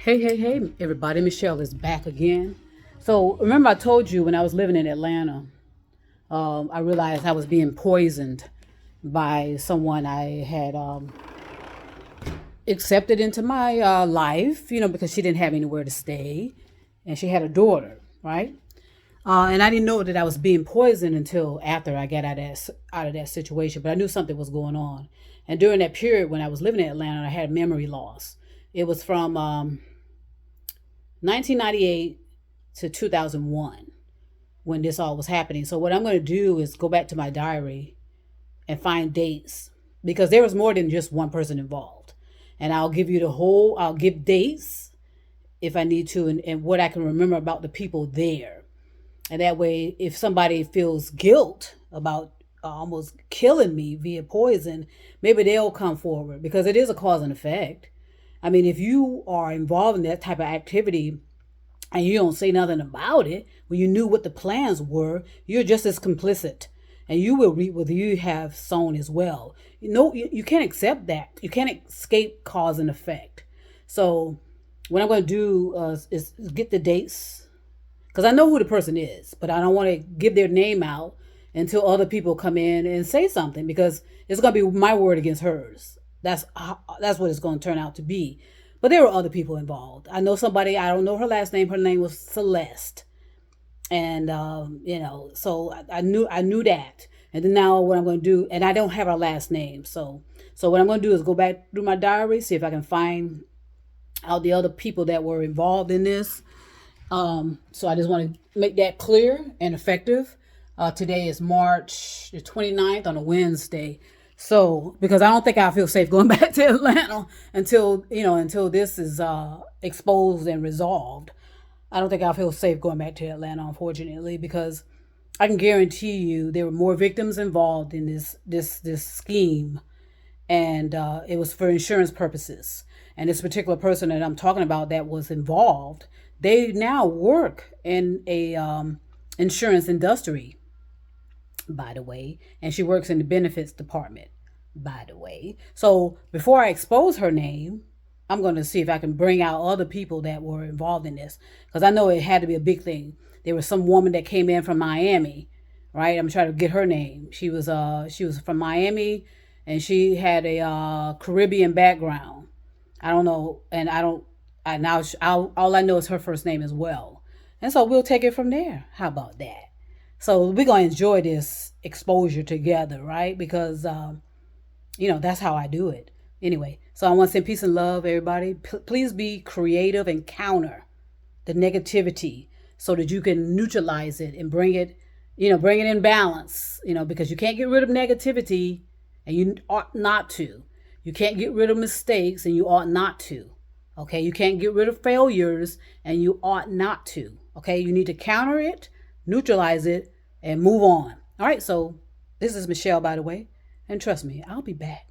Hey, everybody. Michelle is back again. So, remember, I told you when I was living in Atlanta, I realized I was being poisoned by someone I had accepted into my life, because she didn't have anywhere to stay and she had a daughter, right? And I didn't know that I was being poisoned until after I got out of that situation, but I knew something was going on. And during that period when I was living in Atlanta, I had memory loss. It was from 1998 to 2001 when this all was happening. So what I'm going to do is go back to my diary and find dates because there was more than just one person involved. And I'll give dates if I need to, and what I can remember about the people there. And that way, if somebody feels guilt about almost killing me via poison, maybe they'll come forward because it is a cause and effect. I mean, if you are involved in that type of activity and you don't say nothing about it, when you knew what the plans were, you're just as complicit. And you will reap what you have sown as well. You can't accept that. You can't escape cause and effect. So, what I'm going to do is get the dates because I know who the person is, but I don't want to give their name out until other people come in and say something because it's going to be my word against hers. That's what it's going to turn out to be. But there were other people involved. I know somebody. I don't know her last name. Her name was Celeste, and so I knew that. And then now what I'm going to do, and I don't have her last name. So what I'm going to do is go back through my diary, see if I can find out the other people that were involved in this. So I just want to make that clear and effective. Today is March the 29th on a Wednesday. So, because I don't think I feel safe going back to Atlanta until this is exposed and resolved. I don't think I feel safe going back to Atlanta, unfortunately, because I can guarantee you there were more victims involved in this scheme, and it was for insurance purposes. And this particular person that I'm talking about that was involved, they now work in a insurance industry, by the way, and she works in the benefits department, by the way. So before I expose her name, I'm going to see if I can bring out other people that were involved in this because I know it had to be a big thing. There was some woman that came in from Miami, right? I'm trying to get her name. She was from Miami, and she had a Caribbean background. I don't know, and I don't. I now all I know is her first name as well, and so we'll take it from there. How about that? So we're gonna enjoy this exposure together, right? Because that's how I do it. Anyway, so I want to send peace and love, everybody. Please be creative and counter the negativity so that you can neutralize it and bring it in balance. Because you can't get rid of negativity, and you ought not to. You can't get rid of mistakes, and you ought not to. Okay, you can't get rid of failures, and you ought not to. Okay, you need to counter it, neutralize it, and move on. All right, so this is Michelle, by the way, and trust me, I'll be back.